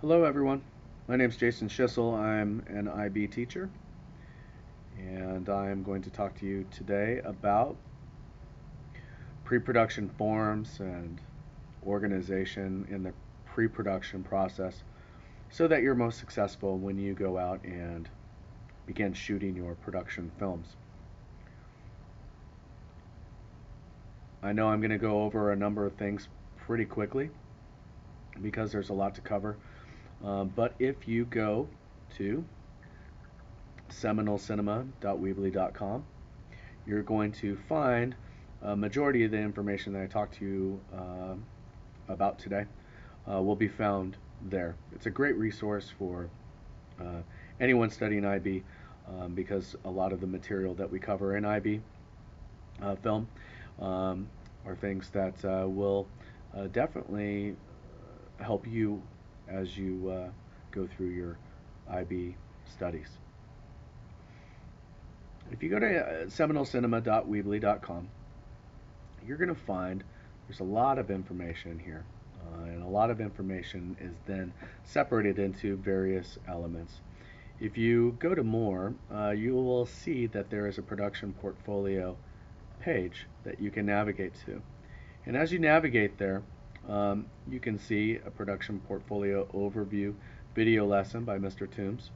Hello everyone, my name is Jason Schiessl. I'm an IB teacher and I'm going to talk to you today about pre-production forms and organization in the pre-production process so that you're most successful when you go out and begin shooting your production films. I know I'm going to go over a number of things pretty quickly because there's a lot to cover, but if you go to SeminoleCinema.weebly.com, you're going to find a majority of the information that I talked to you about today will be found there. It's a great resource for anyone studying IB because a lot of the material that we cover in IB film are things that will definitely help you as you go through your IB studies. If you go to SeminoleCinema.weebly.com, you're going to find there's a lot of information here. And a lot of information is then separated into various elements. If you go to more, you will see that there is a production portfolio page that you can navigate to. And as you navigate there, you can see a production portfolio overview video lesson by Mr. Toombs,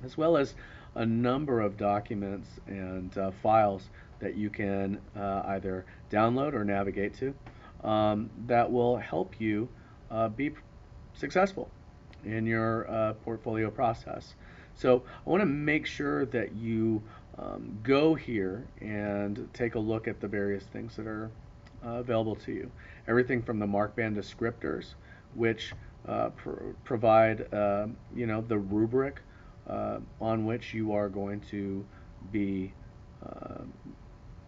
as well as a number of documents and files that you can either download or navigate to that will help you be successful in your portfolio process. So I want to make sure that you go here and take a look at the various things that are available to you. Everything from the markband descriptors, which provide the rubric on which you are going to be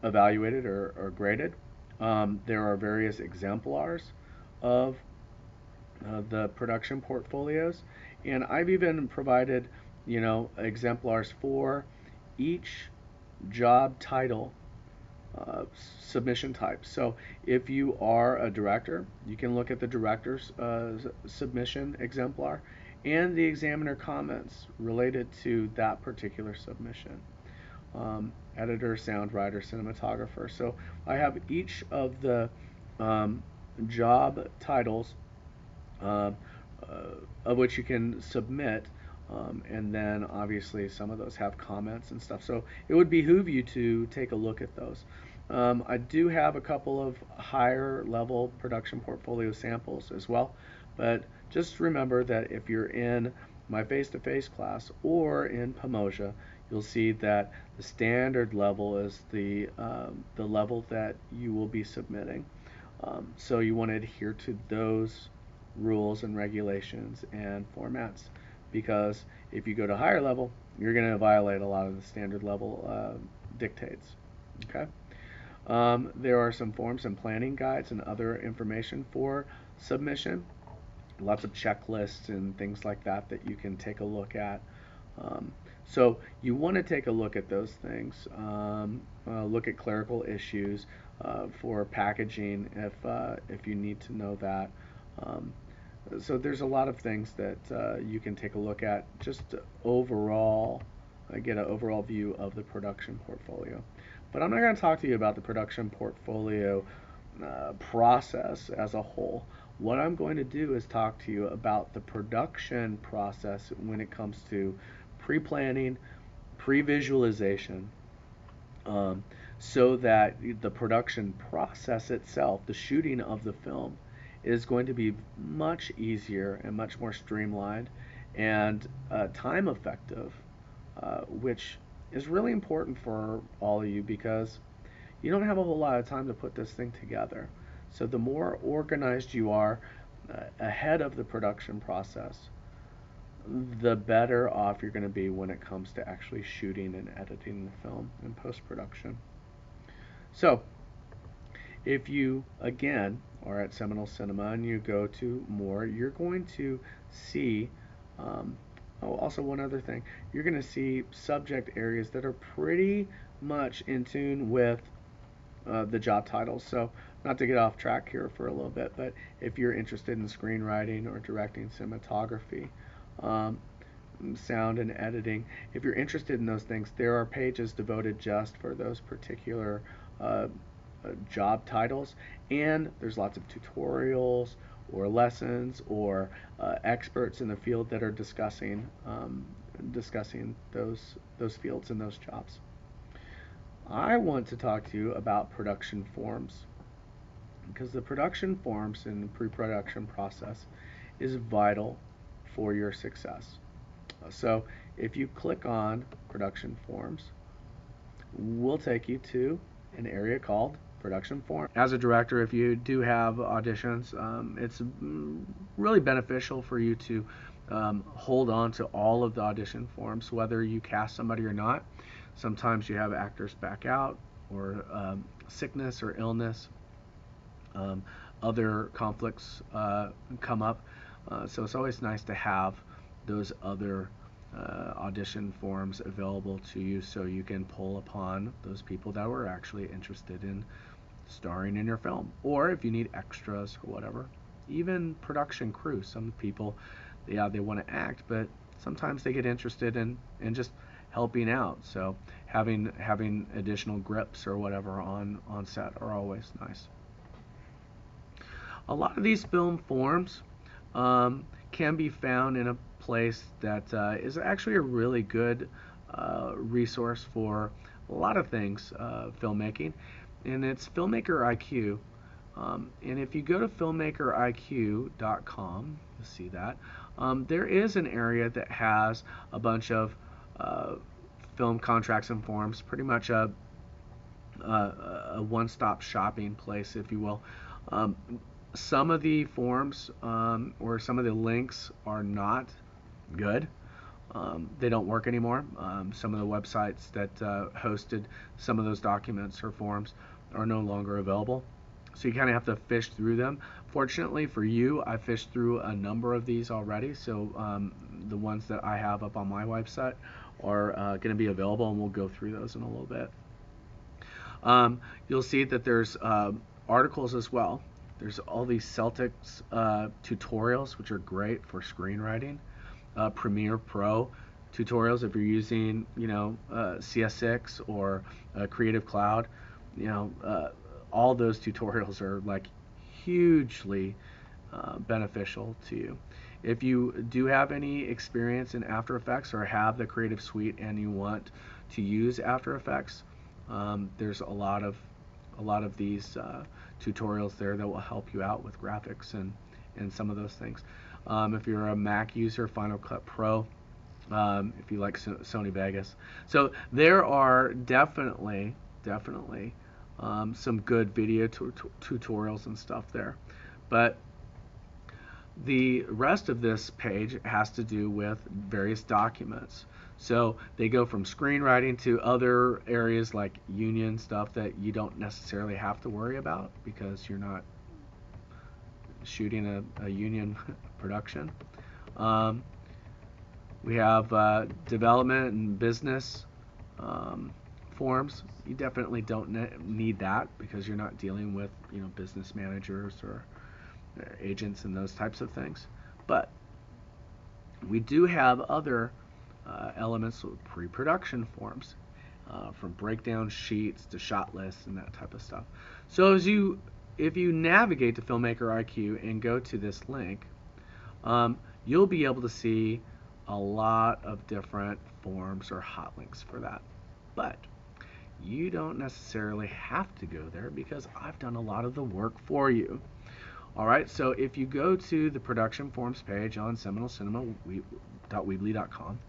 evaluated or graded. There are various exemplars of the production portfolios, and I've even provided exemplars for each job title submission type. So if you are a director, you can look at the director's submission exemplar and the examiner comments related to that particular submission. Editor, sound writer, cinematographer. So I have each of the job titles of which you can submit, and then obviously some of those have comments and stuff. So it would behoove you to take a look at those. I do have a couple of higher level production portfolio samples as well, but just remember that if you're in my face-to-face class or in Pomoja, you'll see that the standard level is the level that you will be submitting. So you want to adhere to those rules and regulations and formats, because if you go to higher level, you're going to violate a lot of the standard level dictates. Okay. There are some forms and planning guides and other information for submission. Lots of checklists and things like that that you can take a look at. So you want to take a look at those things. Look at clerical issues for packaging if you need to know that. So there's a lot of things that you can take a look at just overall, get an overall view of the production portfolio. But I'm not going to talk to you about the production portfolio process as a whole. What I'm going to do is talk to you about the production process when it comes to pre-planning, pre-visualization, so that the production process itself, the shooting of the film, is going to be much easier and much more streamlined and time effective, which is really important for all of you because you don't have a whole lot of time to put this thing together. So the more organized you are ahead of the production process, the better off you're going to be when it comes to actually shooting and editing the film in post-production. So if you, again, are at Seminole Cinema and you go to more, you're going to see, also one other thing, you're going to see subject areas that are pretty much in tune with the job titles. So not to get off track here for a little bit, but if you're interested in screenwriting or directing cinematography, um, sound and editing, if you're interested in those things, there are pages devoted just for those particular job titles, and there's lots of tutorials or lessons or experts in the field that are discussing those fields and those jobs. I want to talk to you about production forms, because the production forms in the pre-production process is vital for your success. So if you click on production forms, we'll take you to an area called production form. As a director, if you do have auditions, it's really beneficial for you to hold on to all of the audition forms, whether you cast somebody or not. Sometimes you have actors back out, or sickness or illness, other conflicts come up, so it's always nice to have those other audition forms available to you, so you can pull upon those people that were actually interested in starring in your film, or if you need extras or whatever. Even production crew, some people, yeah, they want to act, but sometimes they get interested in just helping out, so having additional grips or whatever on set are always nice. A lot of these film forms can be found in a place that is actually a really good resource for a lot of things filmmaking, and it's Filmmaker IQ. And if you go to filmmakeriq.com, you'll see that there is an area that has a bunch of film contracts and forms, pretty much a one-stop shopping place, if you will. Some of the forms or some of the links are not good. They don't work anymore. Some of the websites that hosted some of those documents or forms are no longer available, so you kind of have to fish through them. Fortunately for you, I fished through a number of these already, so the ones that I have up on my website are going to be available, and we'll go through those in a little bit. You'll see that there's articles as well. There's all these Celtics tutorials, which are great for screenwriting. Premiere Pro tutorials if you're using, CS6 or Creative Cloud. All those tutorials are like hugely beneficial to you. If you do have any experience in After Effects or have the Creative Suite and you want to use After Effects, there's a lot of these tutorials there that will help you out with graphics and some of those things. If you're a Mac user, Final Cut Pro, if you like Sony Vegas. So there are definitely some good video tutorials and stuff there. But the rest of this page has to do with various documents. So they go from screenwriting to other areas like union stuff that you don't necessarily have to worry about because you're not shooting a union production. We have development and business forms. You definitely don't need that because you're not dealing with business managers or agents and those types of things. But we do have other elements of pre-production forms, from breakdown sheets to shot lists and that type of stuff. So if you navigate to Filmmaker IQ and go to this link, you'll be able to see a lot of different forms or hot links for that. But you don't necessarily have to go there because I've done a lot of the work for you. Alright, so if you go to the production forms page on SeminoleCinema.weebly.com,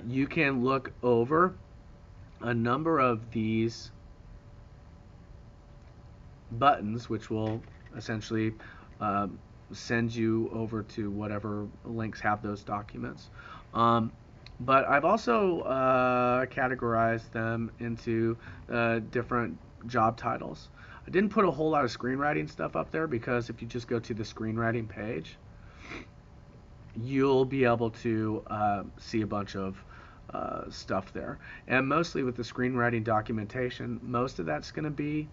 you can look over a number of these buttons, which will essentially send you over to whatever links have those documents. But I've also categorized them into different job titles. I didn't put a whole lot of screenwriting stuff up there because if you just go to the screenwriting page, you'll be able to see a bunch of stuff there. And mostly with the screenwriting documentation, most of that's going to be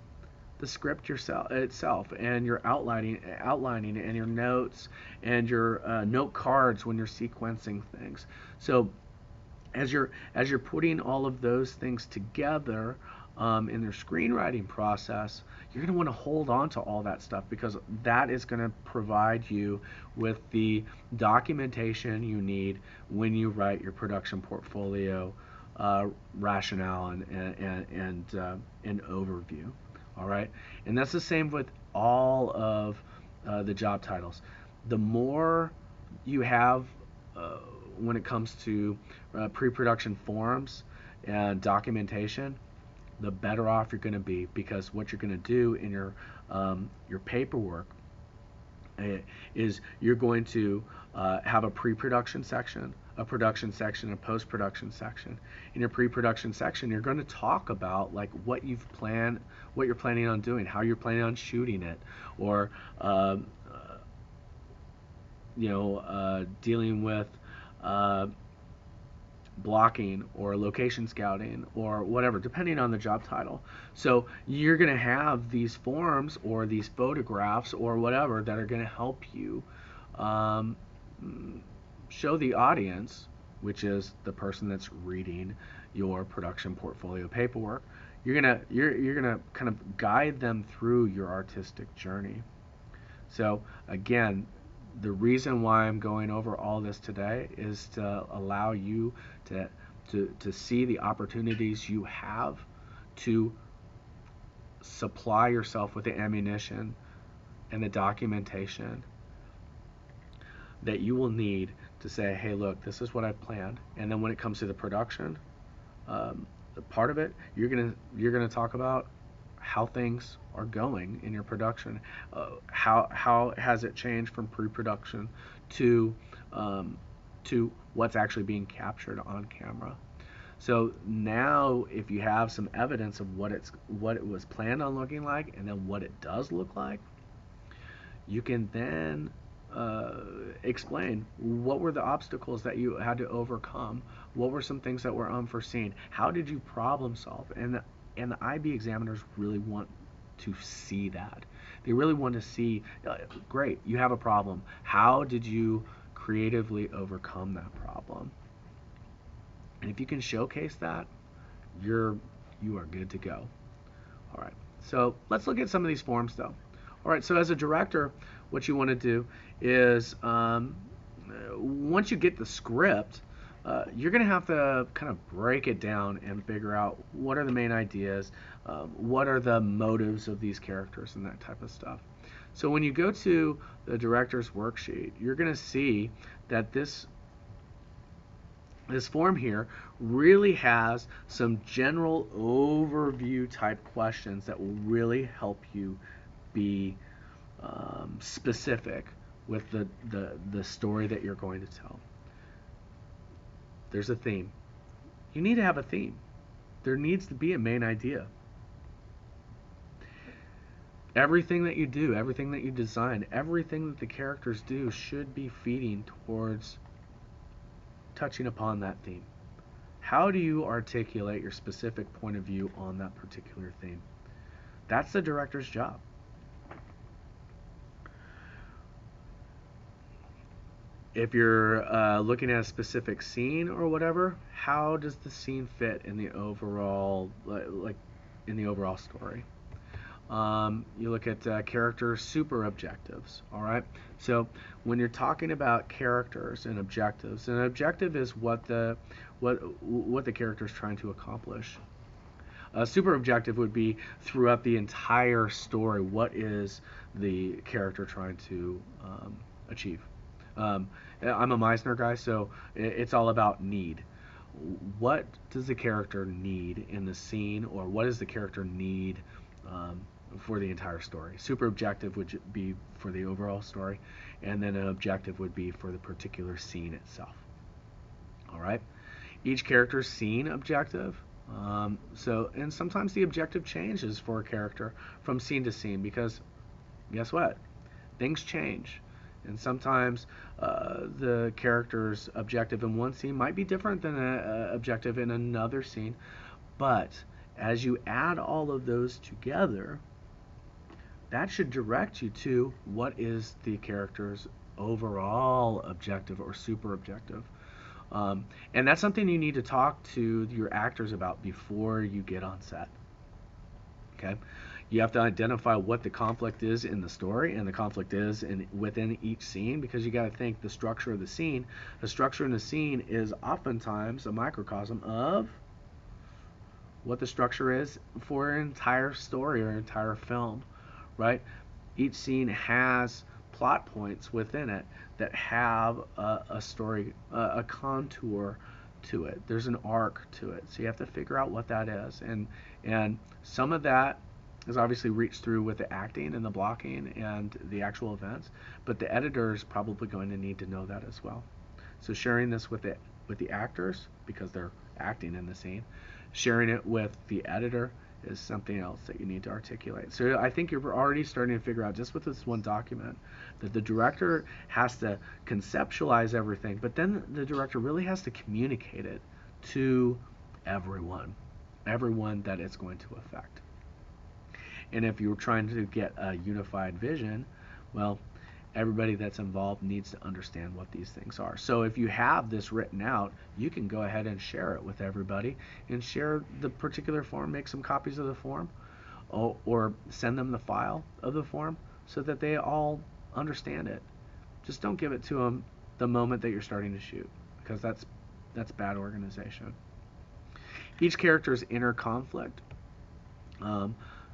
the script itself, and your outlining and your notes and your note cards when you're sequencing things. So as you're putting all of those things together in their screenwriting process, you're going to want to hold on to all that stuff, because that is going to provide you with the documentation you need when you write your production portfolio rationale and overview. All right, and that's the same with all of the job titles. The more you have when it comes to pre-production forms and documentation, the better off you're going to be, because what you're going to do in your paperwork is you're going to have a pre-production section, a production section, a post-production section. In your pre-production section, you're going to talk about like what you're planning on doing, how you're planning on shooting it, or dealing with blocking or location scouting or whatever, depending on the job title. So you're going to have these forms or these photographs or whatever that are going to help you show the audience, which is the person that's reading your production portfolio paperwork. You're gonna kind of guide them through your artistic journey. So again, the reason why I'm going over all this today is to allow you to see the opportunities you have to supply yourself with the ammunition and the documentation that you will need to say, hey, look, this is what I've planned. And then when it comes to the production part of it, you're gonna talk about how things are going in your production. How has it changed from pre-production to what's actually being captured on camera? So now, if you have some evidence of what it was planned on looking like, and then what it does look like, you can then explain what were the obstacles that you had to overcome, what were some things that were unforeseen, how did you problem solve, and the IB examiners really want to see that. They really want to see, great, you have a problem. How did you creatively overcome that problem? And if you can showcase that, you are good to go. All right, so let's look at some of these forms though. All right, so as a director, what you want to do is once you get the script, you're going to have to kind of break it down and figure out what are the main ideas, what are the motives of these characters, and that type of stuff. So when you go to the director's worksheet, you're going to see that this form here really has some general overview type questions that will really help you be specific with the story that you're going to tell. There's a theme. You need to have a theme. There needs to be a main idea. Everything that you do, everything that you design, everything that the characters do should be feeding towards touching upon that theme. How do you articulate your specific point of view on that particular theme? That's the director's job. If you're looking at a specific scene or whatever, how does the scene fit in the overall, in the overall story? You look at character super objectives. All right. So when you're talking about characters and objectives, an objective is what the character is trying to accomplish. A super objective would be throughout the entire story, what is the character trying to achieve? I'm a Meisner guy, so it's all about need. What does the character need in the scene, or what does the character need for the entire story? Super objective would be for the overall story, and then an objective would be for the particular scene itself. All right. Each character's scene objective. And sometimes the objective changes for a character from scene to scene, because guess what? Things change. And sometimes the character's objective in one scene might be different than an objective in another scene. But as you add all of those together, that should direct you to what is the character's overall objective or super objective. And that's something you need to talk to your actors about before you get on set. Okay? You have to identify what the conflict is in the story and the conflict is within each scene, because you got to think the structure of the scene. The structure in the scene is oftentimes a microcosm of what the structure is for an entire story or entire film, right? Each scene has plot points within it that have a story, a contour to it. There's an arc to it, so you have to figure out what that is, and some of that is obviously reached through with the acting and the blocking and the actual events, but the editor is probably going to need to know that as well. So sharing this with the actors, because they're acting in the scene, sharing it with the editor is something else that you need to articulate. So I think you're already starting to figure out, just with this one document, that the director has to conceptualize everything, but then the director really has to communicate it to everyone that it's going to affect. And if you're trying to get a unified vision, well, everybody that's involved needs to understand what these things are. So if you have this written out, you can go ahead and share it with everybody and share the particular form, make some copies of the form, or send them the file of the form so that they all understand it. Just don't give it to them the moment that you're starting to shoot, because that's bad organization. Each character's inner conflict.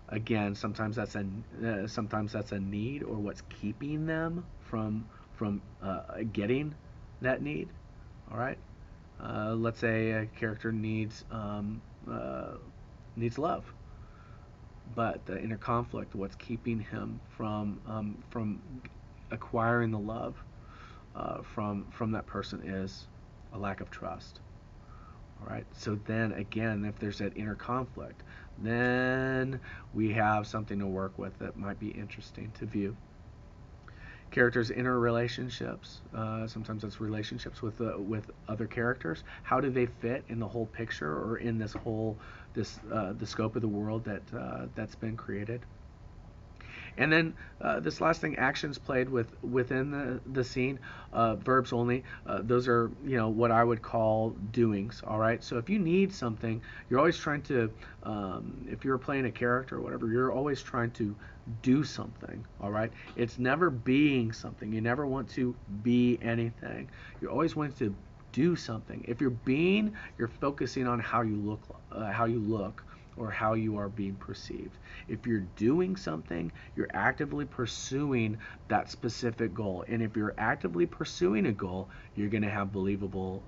Again, sometimes that's a need, or what's keeping them from getting that need. All right. Let's say a character needs love, but the inner conflict, what's keeping him from acquiring the love from that person, is a lack of trust. All right. So then again, if there's that inner conflict, then we have something to work with that might be interesting to view. Characters' inner relationships. Sometimes it's relationships with other characters. How do they fit in the whole picture, or in the scope of the world that's been created? And then this last thing, actions played within the scene, verbs only. Those are, what I would call doings. All right. So if you need something, you're always trying to, if you're playing a character or whatever, you're always trying to do something. All right. It's never being something. You never want to be anything. You're always wanting to do something. If you're being, you're focusing on how you look, or how you are being perceived. If you're doing something, you're actively pursuing that specific goal. And if you're actively pursuing a goal, you're going to have believable.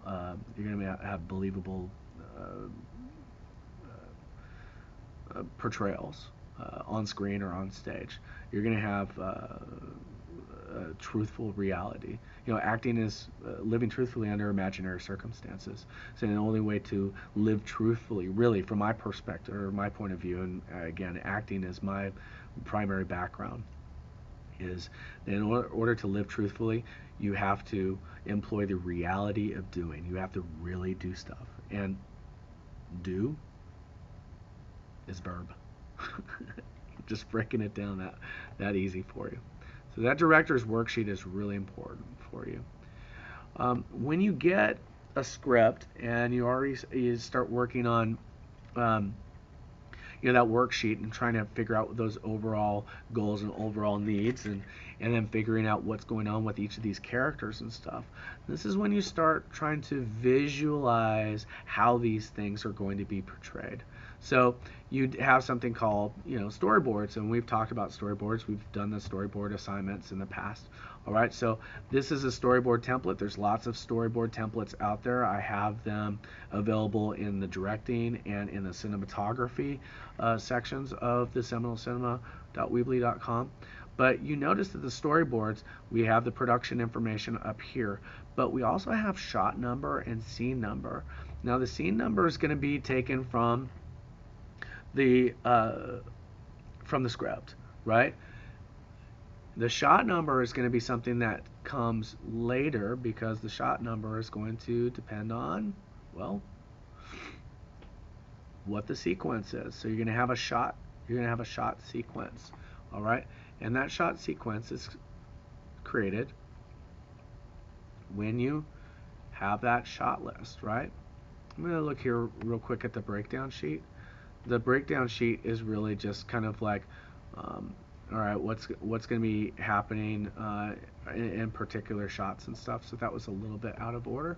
Portrayals on screen or on stage. You're going to have truthful reality. Acting is living truthfully under imaginary circumstances. So the only way to live truthfully, really, from my perspective or my point of view, and again, acting is my primary background, is that in order to live truthfully, you have to employ the reality of doing. You have to really do stuff. And do is verb. Just breaking it down that easy for you. So that director's worksheet is really important for you. When you get a script and you start working on that worksheet and trying to figure out those overall goals and overall needs, and then figuring out what's going on with each of these characters and stuff, this is when you start trying to visualize how these things are going to be portrayed. So you'd have something called, storyboards, and we've talked about storyboards. We've done the storyboard assignments in the past. All right, so this is a storyboard template. There's lots of storyboard templates out there. I have them available in the directing and in the cinematography sections of the SeminoleCinema.weebly.com. But you notice that the storyboards, we have the production information up here, but we also have shot number and scene number. Now the scene number is going to be taken from the script, right? The shot number is going to be something that comes later, because the shot number is going to depend on, well, what the sequence is. So you're going to have a shot sequence. All right, and that shot sequence is created when you have that shot list, right? I'm going to look here real quick at the breakdown sheet. The breakdown sheet is really just kind of like, all right, what's going to be happening in particular shots and stuff. So that was a little bit out of order,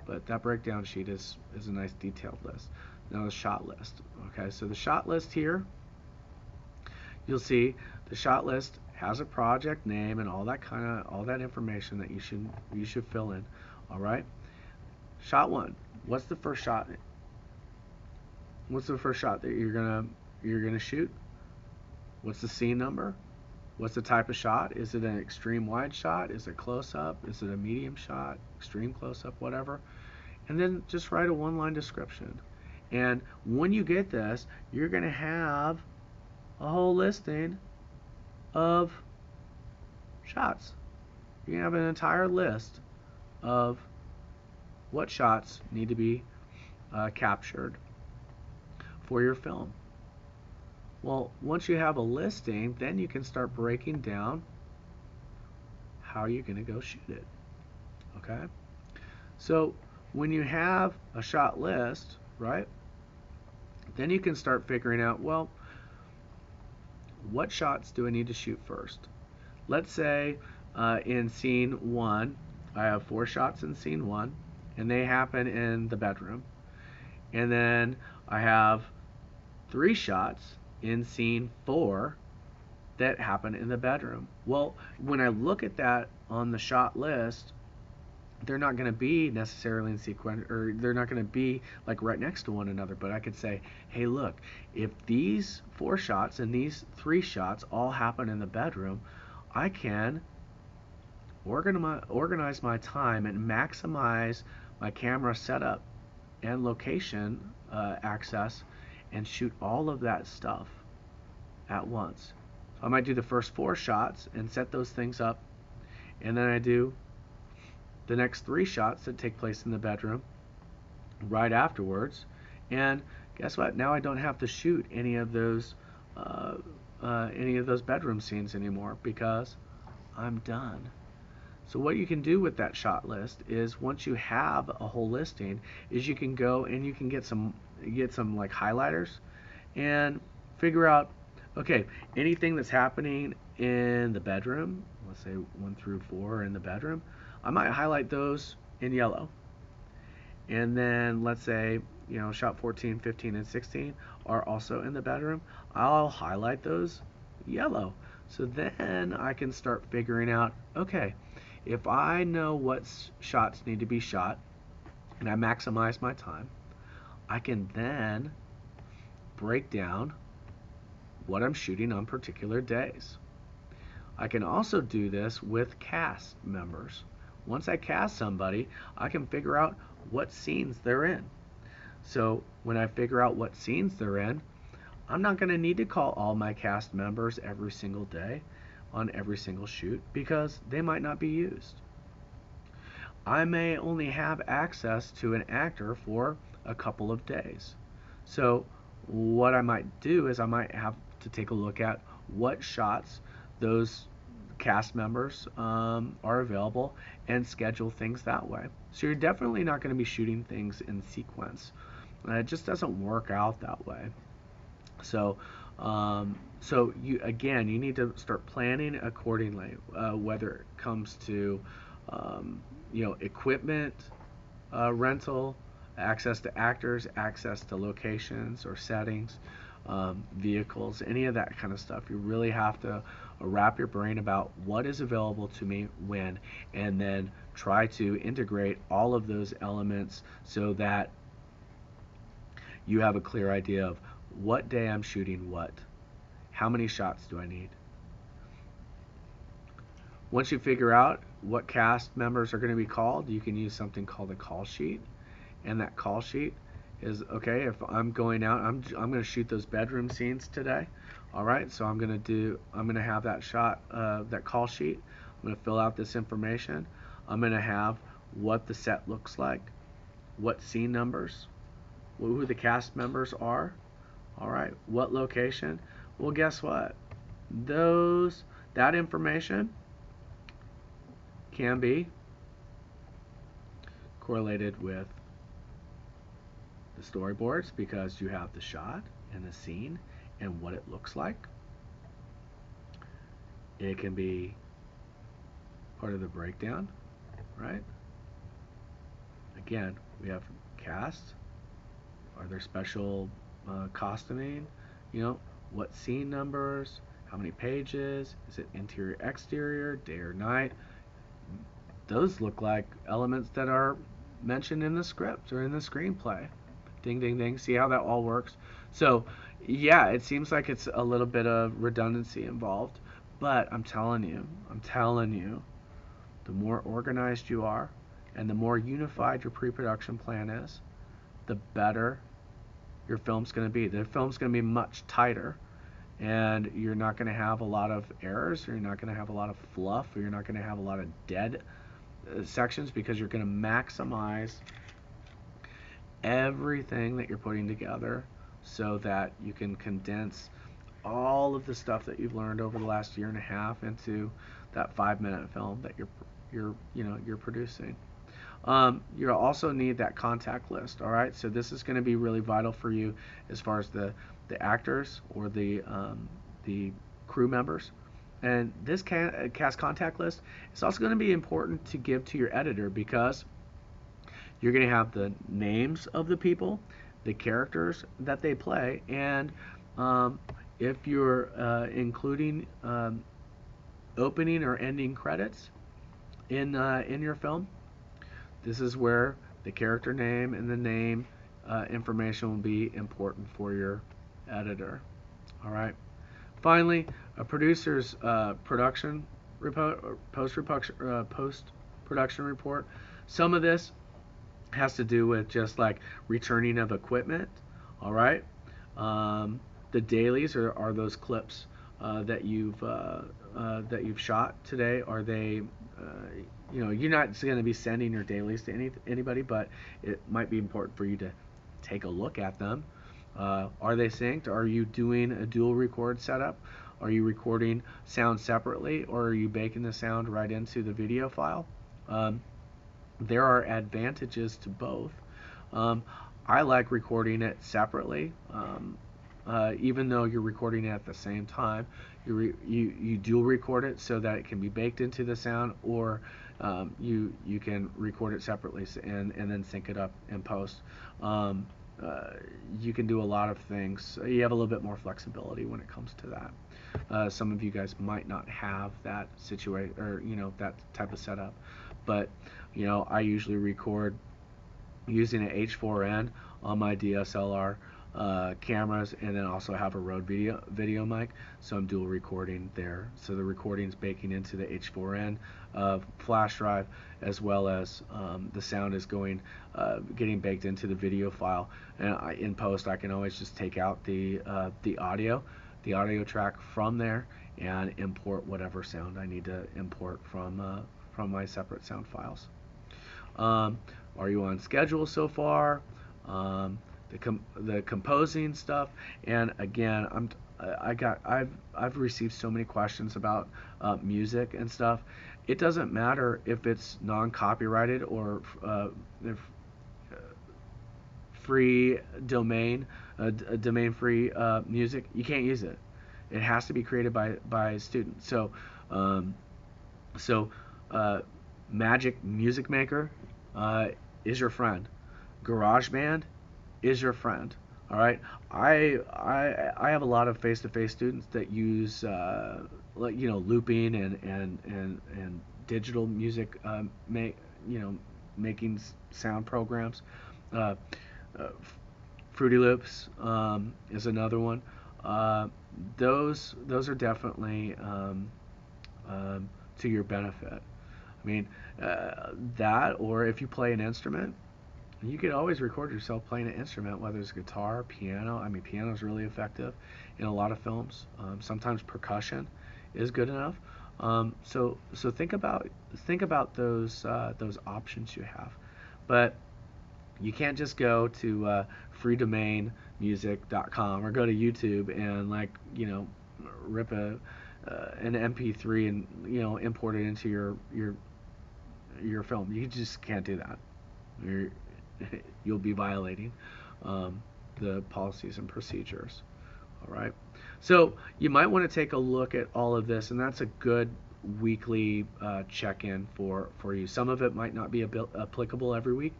but that breakdown sheet is a nice detailed list. Now the shot list. Okay, so the shot list here, you'll see the shot list has a project name and all that information that you should fill in. All right. Shot 1. What's the first shot? What's the first shot that you're gonna shoot? What's the scene number? What's the type of shot? Is it an extreme wide shot? Is it close up? Is it a medium shot? Extreme close up? Whatever. And then just write a one-line description. And when you get this, you're gonna have a whole listing of shots. You're gonna have an entire list of what shots need to be captured for your film. Well, once you have a listing, then you can start breaking down how you're going to go shoot it. Okay? So when you have a shot list, right, then you can start figuring out, well, what shots do I need to shoot first? Let's say in scene 1, I have 4 shots in scene 1, and they happen in the bedroom. And then I have 3 shots in scene 4 that happen in the bedroom. Well, when I look at that on the shot list, they're not going to be necessarily in sequence, or they're not going to be like right next to one another, but I could say, hey, look, if these 4 shots and these 3 shots all happen in the bedroom, I can organize my time and maximize my camera setup and location access and shoot all of that stuff at once. So I might do the first 4 shots and set those things up, and then I do the next 3 shots that take place in the bedroom right afterwards. And guess what? Now I don't have to shoot any of those bedroom scenes anymore because I'm done. So what you can do with that shot list is, once you have a whole listing, is you can go and you can get some like highlighters and figure out, okay, anything that's happening in the bedroom, let's say 1 through 4 in the bedroom, I might highlight those in yellow. And then let's say, shot 14, 15, and 16 are also in the bedroom, I'll highlight those yellow. So then I can start figuring out, okay, if I know what shots need to be shot and I maximize my time, I can then break down what I'm shooting on particular days. I can also do this with cast members. Once I cast somebody, I can figure out what scenes they're in. So when I figure out what scenes they're in, I'm not going to need to call all my cast members every single day on every single shoot, because they might not be used. I may only have access to an actor for a couple of days. So what I might do is I might have to take a look at what shots those cast members are available and schedule things that way. So you're definitely not going to be shooting things in sequence. It just doesn't work out that way. So you need to start planning accordingly, whether it comes to equipment rental, access to actors, access to locations or settings, vehicles, any of that kind of stuff. You really have to wrap your brain about what is available to me when, and then try to integrate all of those elements so that you have a clear idea of what day I'm shooting what. How many shots do I need? Once you figure out what cast members are going to be called, you can use something called a call sheet. And that call sheet is, okay, if I'm going out, I'm going to shoot those bedroom scenes today. All right, so I'm going to have that shot, that call sheet. I'm going to fill out this information. I'm going to have what the set looks like, what scene numbers, who the cast members are. All right, what location? Well, guess what? that information can be correlated with the storyboards because you have the shot and the scene and what it looks like. It can be part of the breakdown, right? Again, we have cast. Are there special costuming? You know, what scene numbers? How many pages? Is it interior, exterior, day or night? Those look like elements that are mentioned in the script or in the screenplay. Ding, ding, ding. See how that all works? So, yeah, it seems like it's a little bit of redundancy involved, but I'm telling you, the more organized you are and the more unified your pre-production plan is, the better your film's going to be. The film's going to be much tighter, and you're not going to have a lot of errors, or you're not going to have a lot of fluff, or you're not going to have a lot of dead sections, because you're going to maximize everything that you're putting together so that you can condense all of the stuff that you've learned over the last year and a half into that 5-minute film that you're producing. You'll also need that contact list. All right, so this is going to be really vital for you as far as the actors or the crew members. And this cast contact list is also going to be important to give to your editor, because you're going to have the names of the people, the characters that they play, and if you're including opening or ending credits in your film, this is where the character name and the name information will be important for your editor. All right. Finally, a producer's post-production report. Some of this has to do with just like returning of equipment. All right. The dailies are those clips that you've shot today. Are they you're not going to be sending your dailies to anybody, but it might be important for you to take a look at them. Are they synced? Are you doing a dual record setup? Are you recording sound separately, or are you baking the sound right into the video file? There are advantages to both. I like recording it separately. Even though you're recording it at the same time, you dual record it so that it can be baked into the sound, or you can record it separately and then sync it up in post. You can do a lot of things. You have a little bit more flexibility when it comes to that. Some of you guys might not have that situation, or that type of setup, but I usually record using an H4n on my DSLR cameras, and then also have a Rode video mic, so I'm dual recording there. So the recording's baking into the H4n flash drive, as well as the sound is getting baked into the video file. And in post, I can always just take out the audio track from there and import whatever sound I need to import from my separate sound files. Are you on schedule so far? The composing stuff, and again, I've received so many questions about music and stuff. It doesn't matter if it's non-copyrighted or free domain, domain-free music. You can't use it. It has to be created by students. So Magic Music Maker is your friend. GarageBand is your friend. All right. I have a lot of face-to-face students that use looping and digital music making sound programs. Fruity Loops is another one. Those are definitely to your benefit. I mean, that, or if you play an instrument, you could always record yourself playing an instrument, whether it's guitar, piano. I mean, piano is really effective in a lot of films. Sometimes percussion is good enough. So think about those options you have. But you can't just go to freedomainmusic.com or go to YouTube and rip a an MP3 and import it into your film. You just can't do that. You're, you'll be violating the policies and procedures. All right. So you might want to take a look at all of this, and that's a good weekly check-in for you. Some of it might not be applicable every week,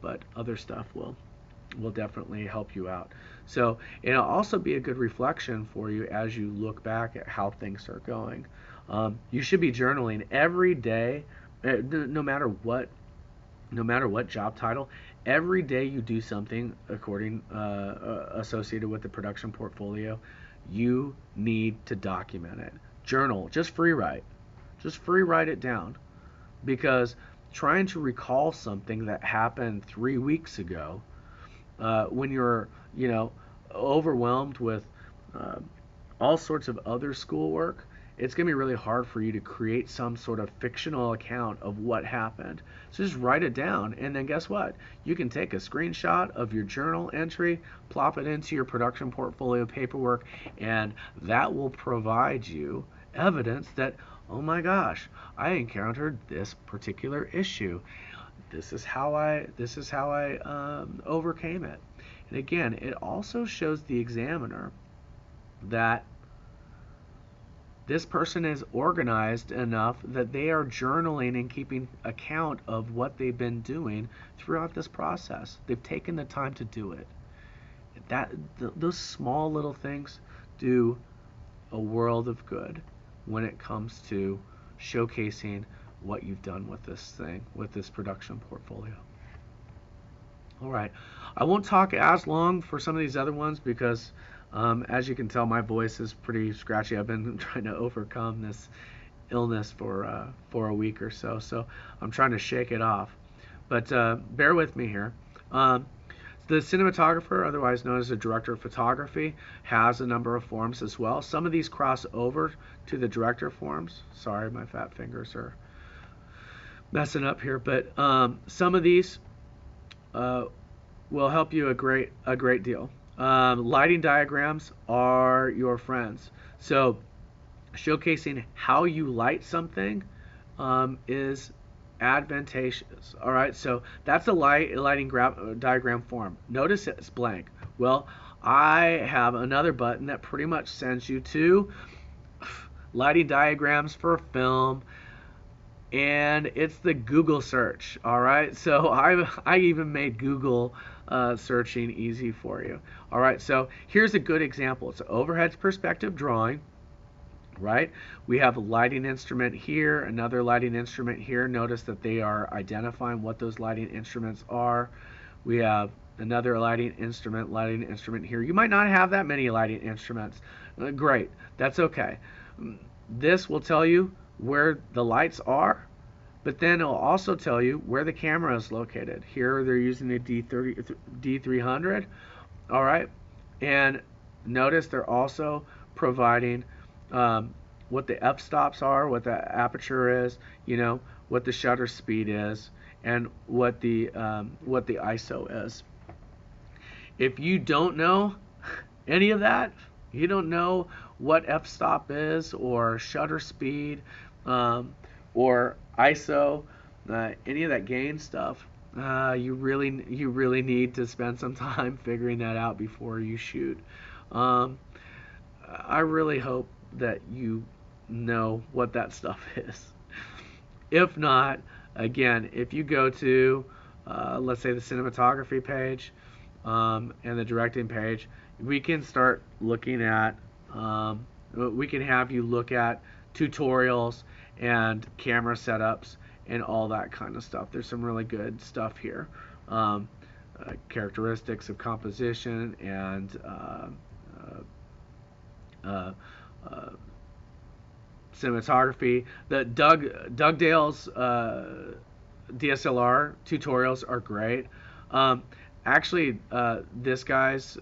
but other stuff will definitely help you out. So it'll also be a good reflection for you as you look back at how things are going. You should be journaling every day, no matter what job title. Every day you do something associated with the production portfolio, you need to document it. Journal, just free write it down, because trying to recall something that happened 3 weeks ago, when you're overwhelmed with all sorts of other schoolwork, it's going to be really hard for you to create some sort of fictional account of what happened. So just write it down, and then guess what? You can take a screenshot of your journal entry, plop it into your production portfolio paperwork, and that will provide you evidence that, oh my gosh, I encountered this particular issue. This is how I overcame it. And again, it also shows the examiner that this person is organized enough that they are journaling and keeping account of what they've been doing throughout this process. They've taken the time to do it. Those small little things do a world of good when it comes to showcasing what you've done with this production portfolio. All right, I won't talk as long for some of these other ones because as you can tell, my voice is pretty scratchy. I've been trying to overcome this illness for a week or so, so I'm trying to shake it off. But bear with me here. The cinematographer, otherwise known as the director of photography, has a number of forms as well. Some of these cross over to the director forms. Sorry, my fat fingers are messing up here, but some of these will help you a great deal. Lighting diagrams are your friends. So showcasing how you light something is advantageous. All right, so that's a lighting diagram form. Notice it's blank. Well, I have another button that pretty much sends you to lighting diagrams for film, and it's the Google search. All right, so I even made Google searching easy for you. All right, so here's a good example. It's an overhead perspective drawing. Right, we have a lighting instrument here, another lighting instrument here. Notice that they are identifying what those lighting instruments are. We have another lighting instrument here. You might not have that many lighting instruments. Great, that's okay. This will tell you where the lights are, but then it'll also tell you where the camera is located. Here they're using the D300. All right, and notice they're also providing what the f-stops are, what the aperture is, what the shutter speed is, and what the ISO is. If you don't know any of that, you don't know what f-stop is, or shutter speed, or ISO, any of that gain stuff, you really need to spend some time figuring that out before you shoot. I really hope that you know what that stuff is. If not, again, if you go to let's say the cinematography page and the directing page, we can start looking at we can have you look at tutorials and camera setups and all that kind of stuff. There's some really good stuff here. Characteristics of composition and cinematography. The Dugdale's DSLR tutorials are great. Actually, this guy's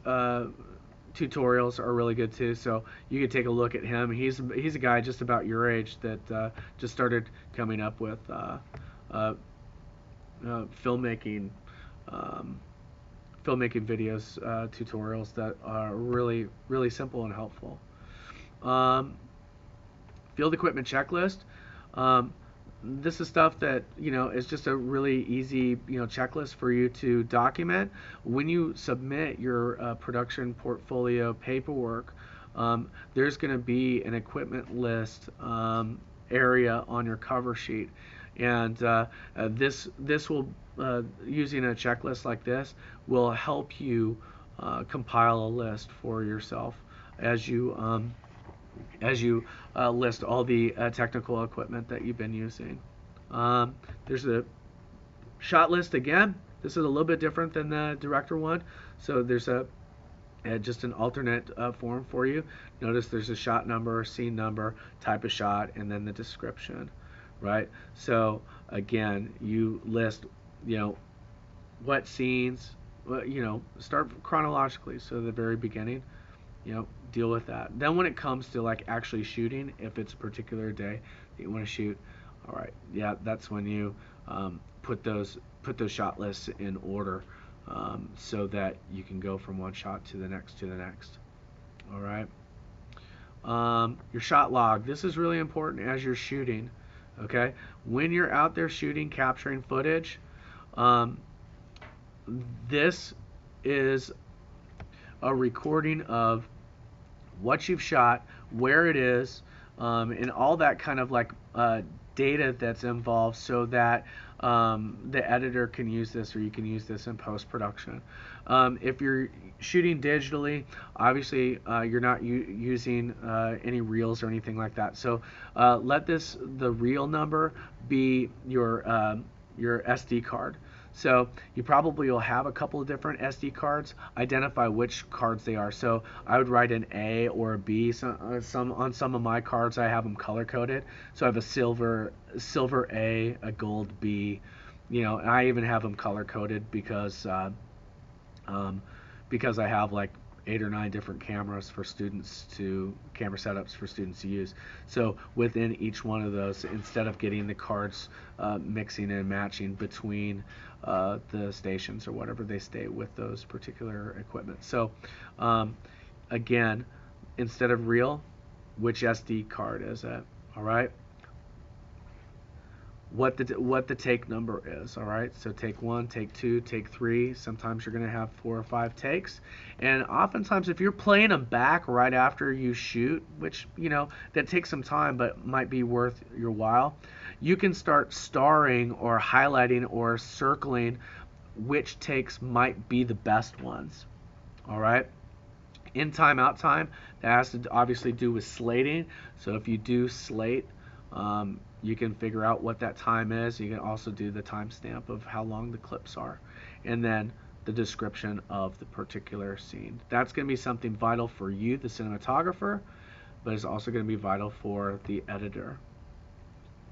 tutorials are really good too, so you can take a look at him. He's a guy just about your age that just started coming up with filmmaking videos, tutorials that are really simple and helpful. Field equipment checklist. Um, this is stuff that, is just a really easy, checklist for you to document when you submit your production portfolio paperwork. There's going to be an equipment list area on your cover sheet, and this will, using a checklist like this, will help you compile a list for yourself as you list all the technical equipment that you've been using. There's a shot list again. This is a little bit different than the director one. So there's just an alternate form for you. Notice there's a shot number, scene number, type of shot, and then the description, right? So again, you list, what scenes, start chronologically. So the very beginning, deal with that. Then when it comes to like actually shooting, if it's a particular day that you want to shoot, all right, yeah, that's when you put those shot lists in order, so that you can go from one shot to the next to the next. All right. Your shot log. This is really important as you're shooting. Okay, when you're out there shooting, capturing footage, this is a recording of what you've shot, where it is, and all that kind of like data that's involved, so that the editor can use this, or you can use this in post-production. If you're shooting digitally, obviously you're not using any reels or anything like that. So let the reel number be your SD card. So you probably will have a couple of different SD cards. Identify which cards they are. So I would write an A or a B. On some of my cards, I have them color coded. So I have a silver A, a gold B, and I even have them color coded because I have like 8 or 9 different camera setups for students to use. So within each one of those, instead of getting the cards mixing and matching between the stations or whatever, they stay with those particular equipment. So again, instead of reel, which SD card is it? All right. What the take number is. All right, so take 1, take 2, take 3. Sometimes you're going to have 4 or 5 takes, and oftentimes if you're playing them back right after you shoot, which that takes some time but might be worth your while, you can start starring or highlighting or circling which takes might be the best ones. All right. In time, out time, that has to obviously do with slating. So if you do slate, you can figure out what that time is. You can also do the timestamp of how long the clips are, and then the description of the particular scene. That's going to be something vital for you, the cinematographer, but it's also going to be vital for the editor.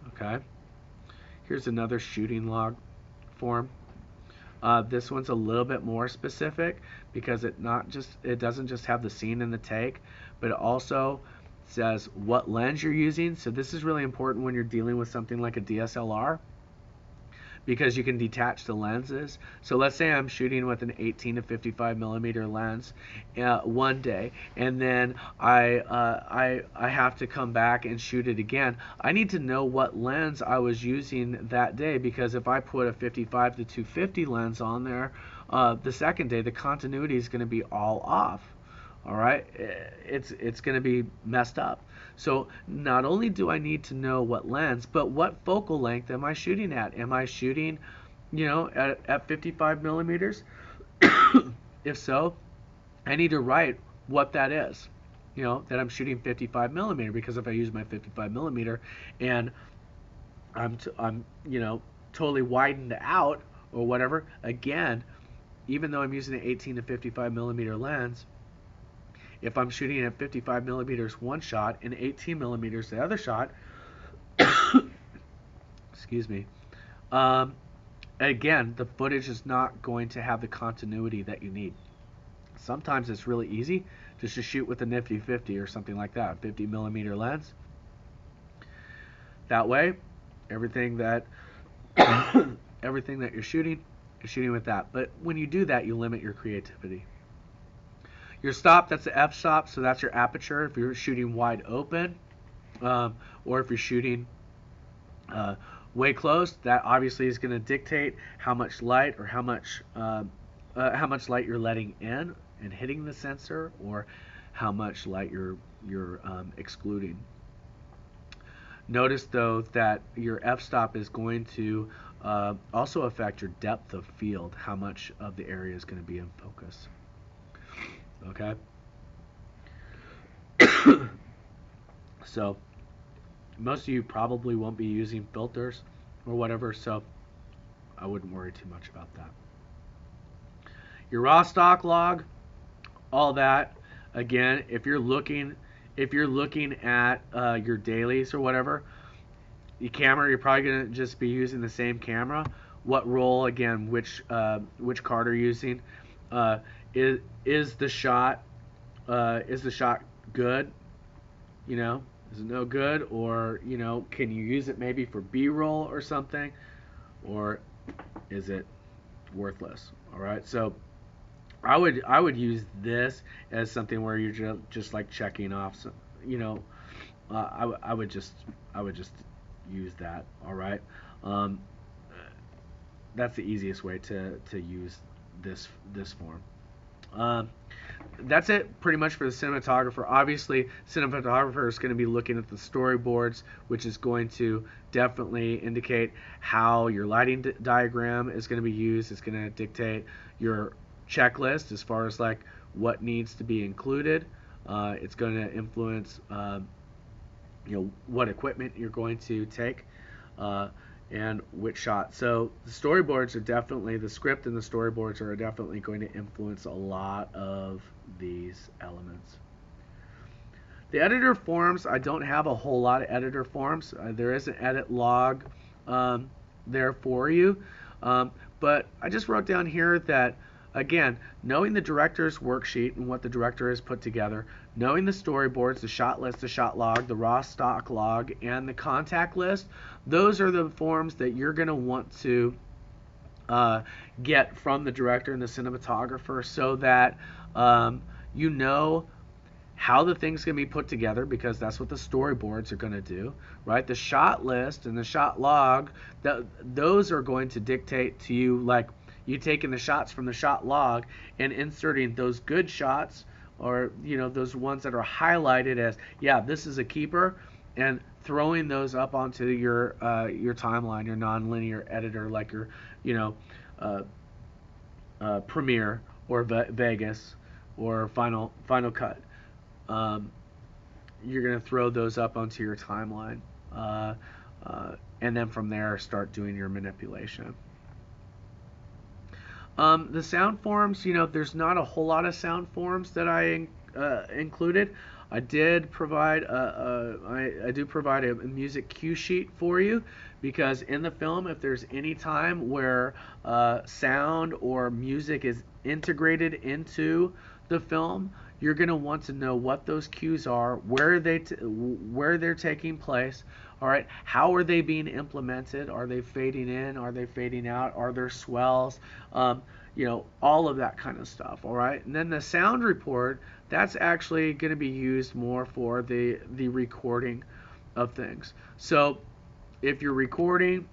Okay. Here's another shooting log form. This one's a little bit more specific because it doesn't just have the scene and the take, but it also says what lens you're using. So this is really important when you're dealing with something like a DSLR, because you can detach the lenses. So let's say I'm shooting with an 18 to 55 millimeter lens one day, and then I have to come back and shoot it again. I need to know what lens I was using that day, because if I put a 55 to 250 lens on there the second day, the continuity is going to be all off. All right, it's going to be messed up. So not only do I need to know what lens, but what focal length am I shooting at? Am I shooting, at 55 millimeters? If so, I need to write what that is. That I'm shooting 55 millimeter, because if I use my 55 millimeter and I'm totally widened out or whatever, again, even though I'm using an 18 to 55 millimeter lens, if I'm shooting at 55 millimeters one shot and 18 millimeters the other shot, excuse me, again, the footage is not going to have the continuity that you need. Sometimes it's really easy just to shoot with a nifty 50 or something like that, 50 millimeter lens. That way, everything that you're shooting with that. But when you do that, you limit your creativity. Your stop, that's the f-stop, so that's your aperture if you're shooting wide open. or if you're shooting way close, that obviously is going to dictate how much light or how much light you're letting in and hitting the sensor, or how much light you're excluding. Notice though that your f-stop is going to also affect your depth of field, how much of the area is going to be in focus. Okay. So most of you probably won't be using filters or whatever, so I wouldn't worry too much about that. Your raw stock log, all that, again, if you're looking at your dailies or whatever, the camera, you're probably going to just be using the same camera. What roll, again, which card are you using? Is the shot good? You know, is it no good? Or, you know, can you use it maybe for B-roll or something? Or is it worthless? All right, so I would use this as something where you're just like checking off some, you know, I would just use that. All right, that's the easiest way to use this form. That's it pretty much for the cinematographer. Obviously, cinematographer is going to be looking at the storyboards, which is going to definitely indicate how your lighting diagram is going to be used. It's going to dictate your checklist as far as like what needs to be included. It's going to influence you know, what equipment you're going to take and which shot. So the storyboards are definitely, the script and the storyboards are definitely going to influence a lot of these elements. The editor forms, I don't have a whole lot of editor forms. There is an edit log there for you. But I just wrote down here that, again, knowing the director's worksheet and what the director has put together, knowing the storyboards, the shot list, the shot log, the raw stock log, and the contact list, those are the forms that you're going to want to get from the director and the cinematographer, so that you know how the thing's going to be put together, because that's what the storyboards are going to do, right? The shot list and the shot log, those are going to dictate to you, like, you taking the shots from the shot log and inserting those good shots, or, you know, those ones that are highlighted as, yeah, this is a keeper, and throwing those up onto your timeline, your nonlinear editor, like your, you know, Premiere or Vegas or Final Cut. You're going to throw those up onto your timeline, and then from there start doing your manipulation. The sound forms, you know, there's not a whole lot of sound forms that I included. I did provide I do provide a music cue sheet for you, because in the film, if there's any time where sound or music is integrated into the film, you're going to want to know what those cues are, where they're taking place. All right, how are they being implemented? Are they fading in? Are they fading out? Are there swells? You know, all of that kind of stuff. All right, and then the sound report, that's actually going to be used more for the recording of things. So if you're recording,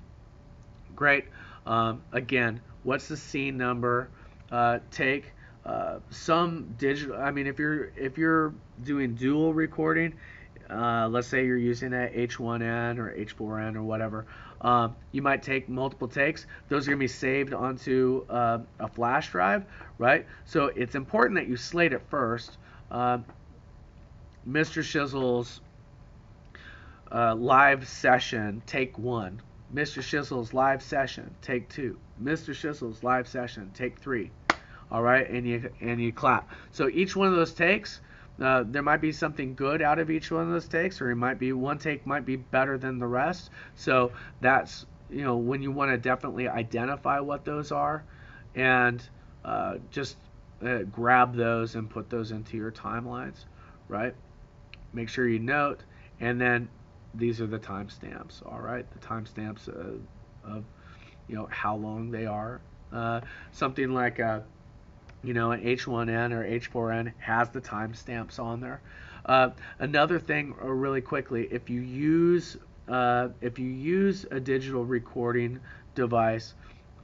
great. Again, what's the scene number? Take some digital. I mean, if you're doing dual recording, let's say you're using a H1N or H4N or whatever, you might take multiple takes. Those are going to be saved onto a flash drive, right? So it's important that you slate it first. Mr. Schiesl's live session, take 1. Mr. Schiesl's live session, take 2. Mr. Schiesl's live session, take 3. All right, and you clap. So each one of those takes, there might be something good out of each one of those takes, or it might be one take might be better than the rest. So that's, you know, when you want to definitely identify what those are, and just grab those and put those into your timelines, right? Make sure you note, and then these are the timestamps. All right, the timestamps of you know, how long they are. Something like an H1N or H4N has the timestamps on there. Another thing, really quickly, if you use a digital recording device,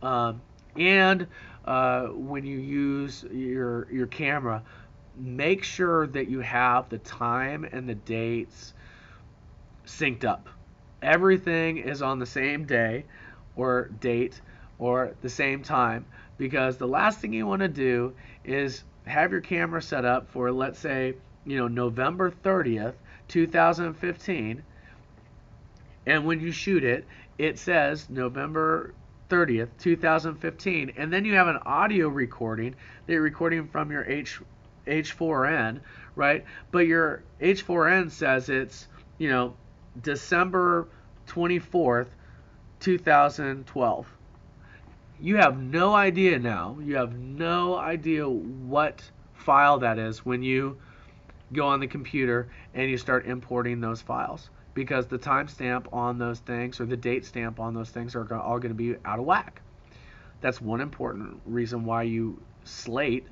and when you use your camera, make sure that you have the time and the dates synced up. Everything is on the same day or date or the same time, because the last thing you want to do is have your camera set up for, let's say, November 30th, 2015, and when you shoot it, it says November 30th, 2015, and then you have an audio recording that you're recording from your H4N, right? But your H4N says it's, December 24th, 2012. You have no idea now. You have no idea what file that is when you go on the computer and you start importing those files, because the timestamp on those things or the date stamp on those things are all going to be out of whack. That's one important reason why you slate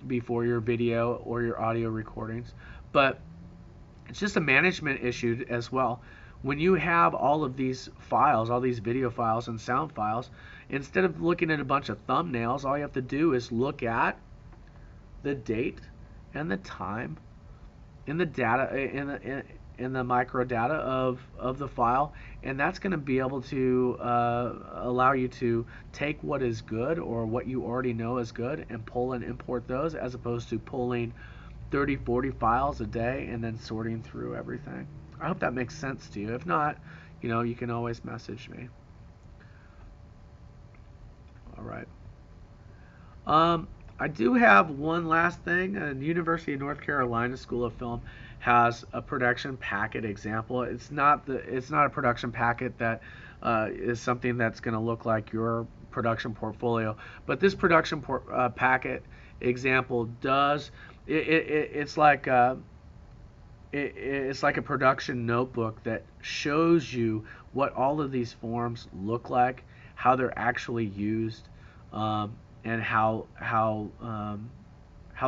before your video or your audio recordings. But it's just a management issue as well. When you have all of these files, all these video files and sound files, instead of looking at a bunch of thumbnails, all you have to do is look at the date and the time in the data, in the micro data of the file, and that's going to be able to allow you to take what is good or what you already know is good and pull and import those, as opposed to pulling 30, 40 files a day and then sorting through everything. I hope that makes sense to you. If not, you can always message me. All right. I do have one last thing. The University of North Carolina School of Film has a production packet example. It's not a production packet that is something that's going to look like your production portfolio, but this production packet example does. It's like a production notebook that shows you what all of these forms look like, how they're actually used, and how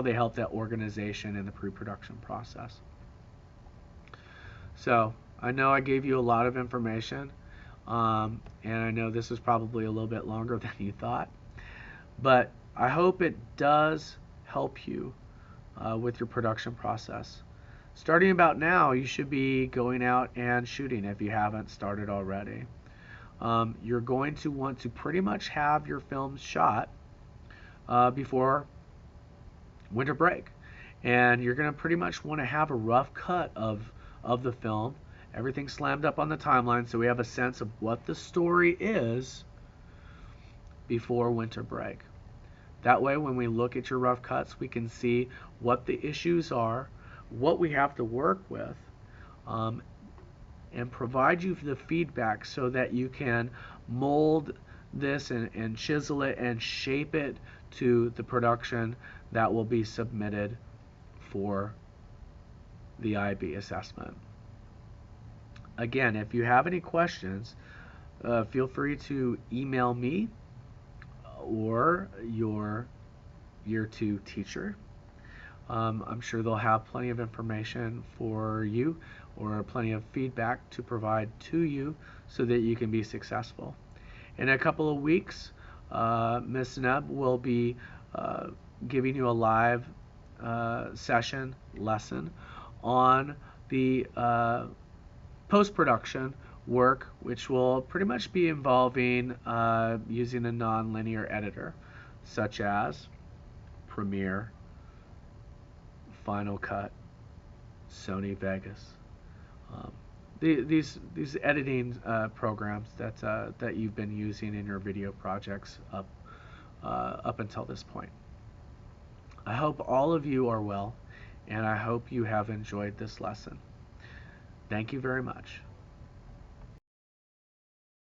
they help that organization in the pre-production process. So I know I gave you a lot of information, and I know this is probably a little bit longer than you thought, but I hope it does help you with your production process. Starting about now, you should be going out and shooting if you haven't started already. You're going to want to pretty much have your films shot before winter break, and you're going to pretty much want to have a rough cut of the film, everything slammed up on the timeline, so we have a sense of what the story is before winter break. That way, when we look at your rough cuts, we can see what the issues are, what we have to work with, and provide you the feedback so that you can mold this and chisel it and shape it to the production that will be submitted for the IB assessment. Again, if you have any questions, feel free to email me or your Year 2 teacher. I'm sure they'll have plenty of information for you or plenty of feedback to provide to you so that you can be successful. In a couple of weeks, Ms. Neb will be giving you a live session lesson on the post-production work, which will pretty much be involving using a non-linear editor such as Premiere, Final Cut, Sony Vegas. These editing programs that you've been using in your video projects up until this point. I hope all of you are well, and I hope you have enjoyed this lesson. Thank you very much.